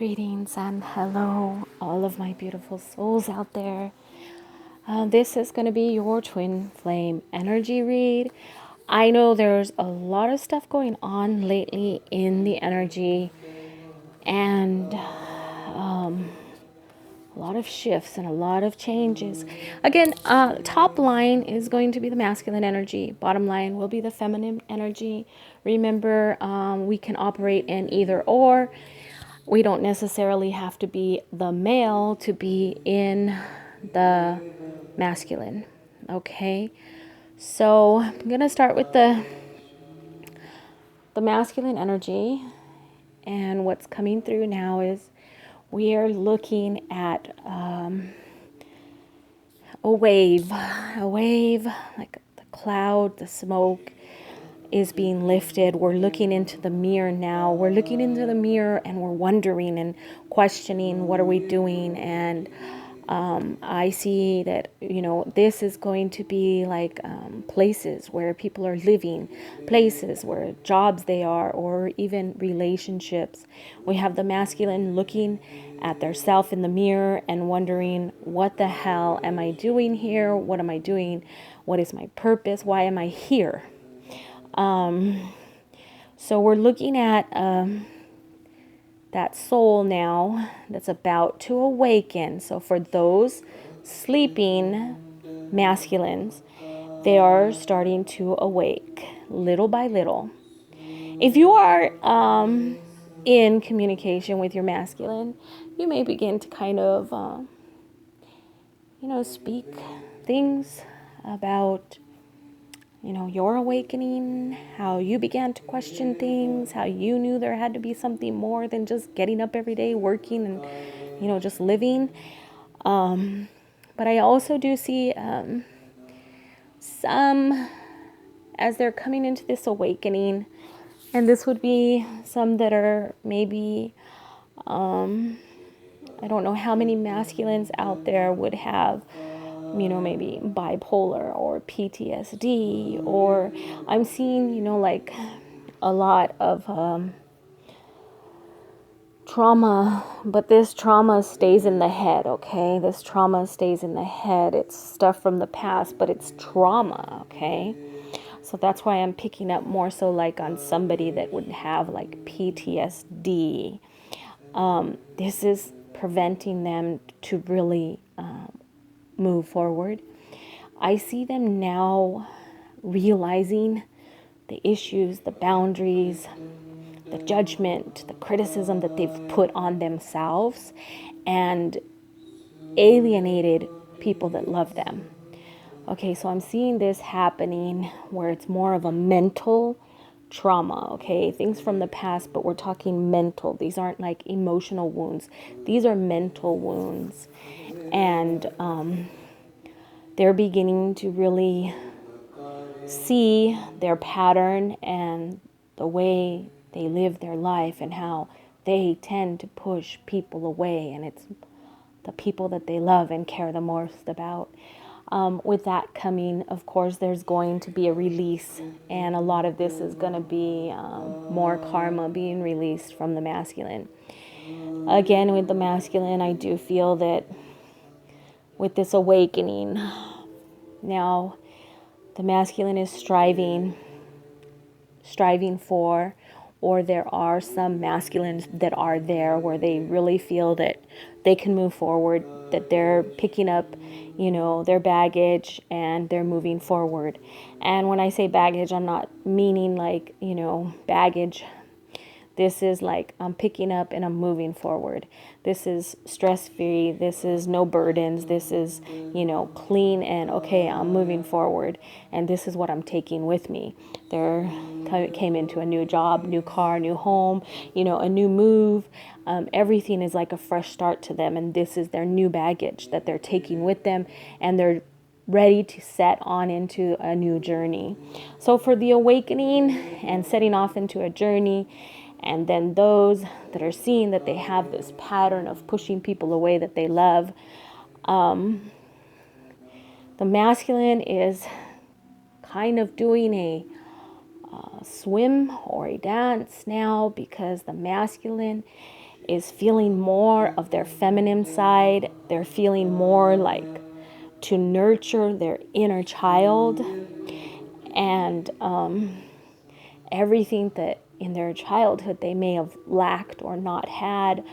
Greetings and hello, all of my beautiful souls out there. This is going to be your twin flame energy read. I know there's a lot of stuff going on lately in the energy, and a lot of shifts and a lot of changes. Again, top line is going to be the masculine energy. Bottom line will be the feminine energy. Remember, we can operate in either or. We don't necessarily have to be the male to be in the masculine. Okay, so I'm gonna start with the masculine energy, and what's coming through now is we are looking at a wave like the cloud, the smoke is being lifted. We're looking into the mirror now. We're looking into the mirror and we're wondering and questioning, what are we doing? And I see that, this is going to be like places where people are living, places where jobs they are, or even relationships. We have the masculine looking at their self in the mirror and wondering, what the hell am I doing here? What am I doing? What is my purpose? Why am I here? So we're looking at that soul now that's about to awaken. So for those sleeping masculines, they are starting to awake little by little. If you are in communication with your masculine, you may begin to kind of, speak things about your awakening, how you began to question things, how you knew there had to be something more than just getting up every day, working and, just living. But I also do see some, as they're coming into this awakening, and this would be some that are maybe, I don't know how many masculines out there would have, maybe bipolar or PTSD, or I'm seeing, like a lot of trauma, but this trauma stays in the head, okay? This trauma stays in the head. It's stuff from the past, but it's trauma, okay? So that's why I'm picking up more so like on somebody that would have like PTSD. This is preventing them to really move forward. I see them now realizing the issues, the boundaries, the judgment, the criticism that they've put on themselves and alienated people that love them. Okay, so I'm seeing this happening where it's more of a mental trauma, okay? Things from the past, but we're talking mental. These aren't like emotional wounds. These are mental wounds. And they're beginning to really see their pattern and the way they live their life and how they tend to push people away, and it's the people that they love and care the most about. With that coming, of course, there's going to be a release, and a lot of this is going to be more karma being released from the masculine. Again, with the masculine, I do feel that with this awakening, now the masculine is striving for, or there are some masculines that are there where they really feel that they can move forward, that they're picking up, their baggage and they're moving forward. And when I say baggage, I'm not meaning like, baggage. This is like I'm picking up and I'm moving forward. This is stress-free. This is no burdens. This is, clean and okay, I'm moving forward. And this is what I'm taking with me. They came into a new job, new car, new home, a new move. Everything is like a fresh start to them. And this is their new baggage that they're taking with them. And they're ready to set on into a new journey. So for the awakening and setting off into a journey, and then those that are seeing that they have this pattern of pushing people away that they love, the masculine is kind of doing a swim or a dance now, because the masculine is feeling more of their feminine side. They're feeling more like to nurture their inner child, and everything that in their childhood they may have lacked or not had,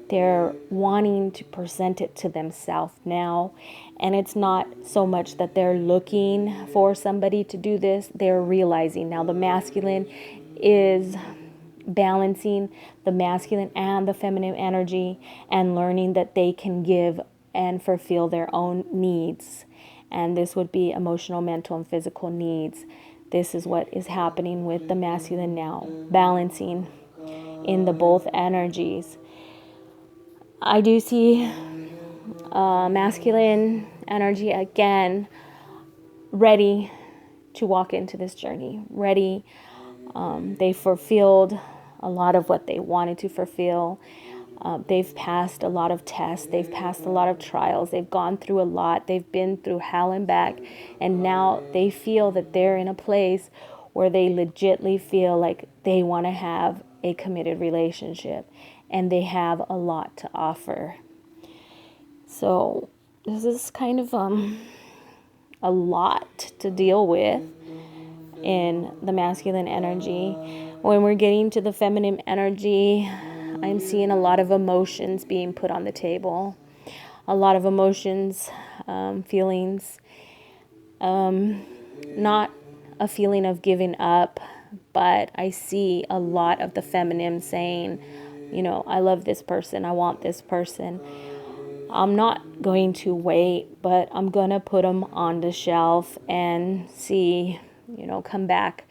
they're wanting to present it to themselves now. And it's not so much that they're looking for somebody to do this, they're realizing now the masculine is balancing the masculine and the feminine energy, and learning that they can give and fulfill their own needs. And this would be emotional, mental, and physical needs. This is what is happening with the masculine now, balancing in the both energies. I do see masculine energy again, ready to walk into this journey, ready. They fulfilled a lot of what they wanted to fulfill. They've passed a lot of tests. They've passed a lot of trials. They've gone through a lot. They've been through hell and back. And now they feel that they're in a place where they legitly feel like they want to have a committed relationship. And they have a lot to offer. So this is kind of a lot to deal with in the masculine energy. When we're getting to the feminine energy, I'm seeing a lot of emotions being put on the table. A lot of emotions, feelings. Not a feeling of giving up, but I see a lot of the feminine saying, I love this person. I want this person. I'm not going to wait, but I'm going to put them on the shelf and see, come back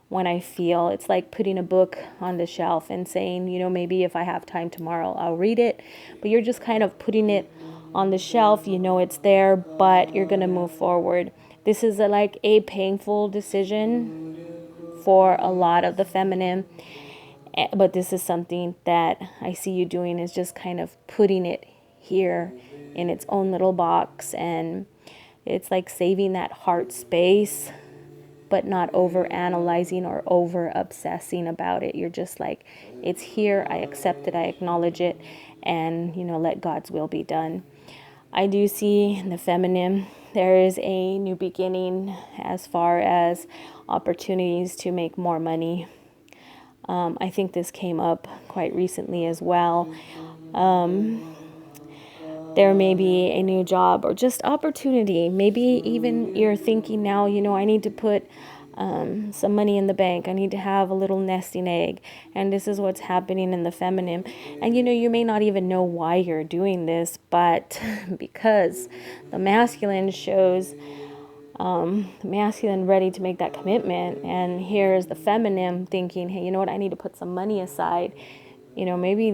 when I feel. It's like putting a book on the shelf and saying, maybe if I have time tomorrow, I'll read it. But you're just kind of putting it on the shelf. It's there, but you're going to move forward. This is like a painful decision for a lot of the feminine. But this is something that I see you doing, is just kind of putting it here in its own little box. And it's like saving that heart space, but not over analyzing or over obsessing about it. You're just like, it's here, I accept it, I acknowledge it, and let God's will be done. I do see in the feminine, there is a new beginning as far as opportunities to make more money. I think this came up quite recently as well. There may be a new job or just opportunity. Maybe even you're thinking now, I need to put some money in the bank. I need to have a little nesting egg. And this is what's happening in the feminine. And you may not even know why you're doing this, but because the masculine shows the masculine ready to make that commitment. And here's the feminine thinking, hey, you know what? I need to put some money aside. Maybe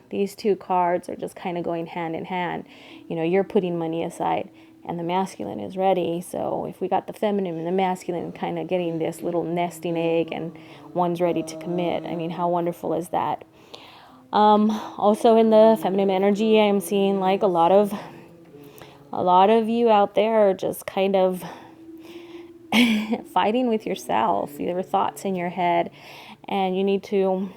these two cards are just kind of going hand in hand. You're putting money aside and the masculine is ready. So if we got the feminine and the masculine kind of getting this little nesting egg and one's ready to commit, how wonderful is that? Also in the feminine energy, I'm seeing like a lot of you out there are just kind of fighting with yourself, your thoughts in your head, and you need to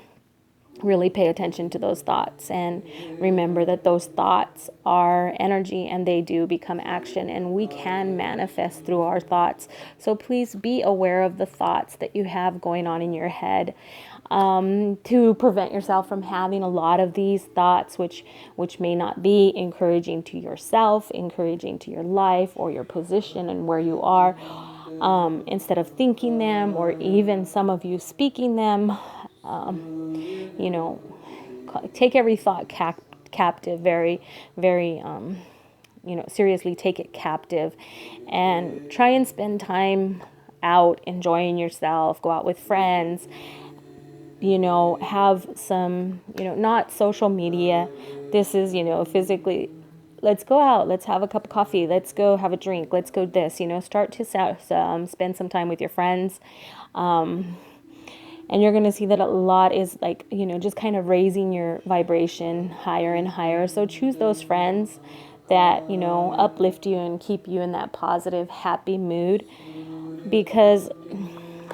really pay attention to those thoughts and remember that those thoughts are energy and they do become action, and we can manifest through our thoughts. So please be aware of the thoughts that you have going on in your head, to prevent yourself from having a lot of these thoughts which may not be encouraging to yourself, encouraging to your life or your position and where you are. Instead of thinking them, or even some of you speaking them, take every thought captive, very, very, seriously take it captive, and try and spend time out enjoying yourself. Go out with friends, have some, not social media. This is, physically, let's go out, let's have a cup of coffee, let's go have a drink, let's go this, start to spend some time with your friends. And you're going to see that a lot is like, just kind of raising your vibration higher and higher. So choose those friends that, uplift you and keep you in that positive, happy mood, because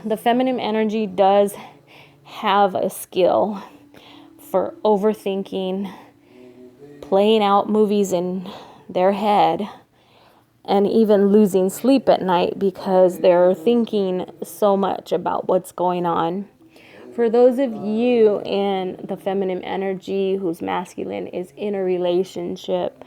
the feminine energy does have a skill for overthinking, playing out movies in their head, and even losing sleep at night because they're thinking so much about what's going on. For those of you in the feminine energy whose masculine is in a relationship,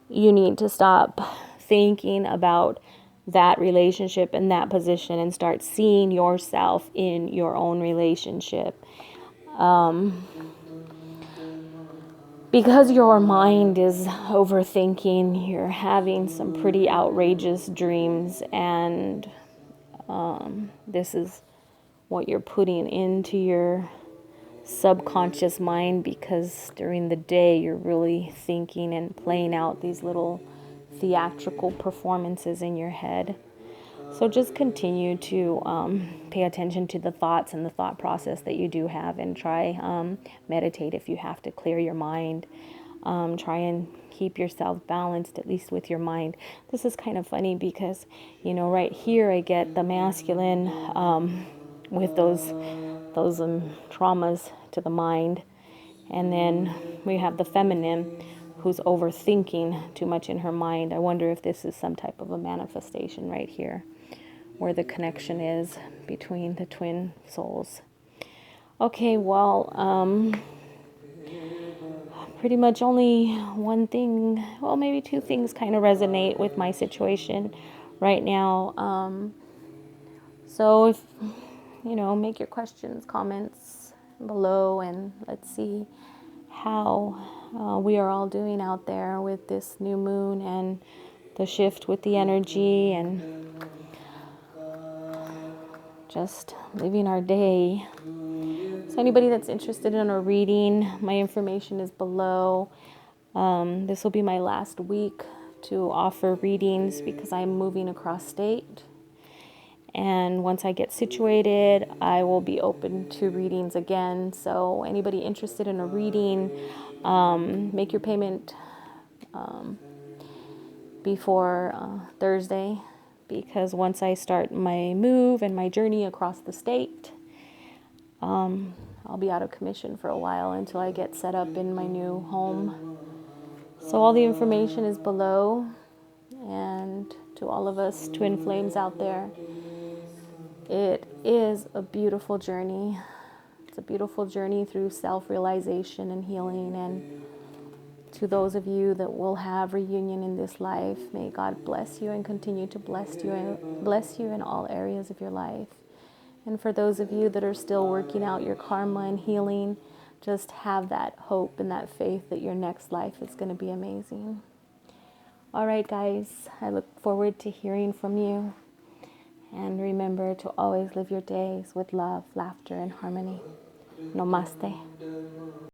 you need to stop thinking about that relationship and that position and start seeing yourself in your own relationship. Because your mind is overthinking, you're having some pretty outrageous dreams, and this is what you're putting into your subconscious mind, because during the day you're really thinking and playing out these little theatrical performances in your head. So just continue to pay attention to the thoughts and the thought process that you do have, and try meditate if you have to clear your mind. Try and keep yourself balanced, at least with your mind. This is kind of funny because, right here I get the masculine with those traumas to the mind, and then we have the feminine who's overthinking too much in her mind. I wonder if this is some type of a manifestation right here, where the connection is between the twin souls. Okay, well, pretty much only one thing, well, maybe two things kind of resonate with my situation right now. So if, make your questions, comments below, and let's see how we are all doing out there with this new moon and the shift with the energy, and just living our day. So anybody that's interested in a reading, my information is below. This will be my last week to offer readings because I'm moving across state. And once I get situated, I will be open to readings again. So anybody interested in a reading, make your payment before Thursday, because once I start my move and my journey across the state, I'll be out of commission for a while until I get set up in my new home. So all the information is below. And to all of us twin flames out there, it is a beautiful journey. It's a beautiful journey through self-realization and healing. And to those of you that will have reunion in this life, may God bless you and continue to bless you in all areas of your life. And for those of you that are still working out your karma and healing, just have that hope and that faith that your next life is going to be amazing. All right, guys, I look forward to hearing from you. And remember to always live your days with love, laughter, and harmony. Namaste.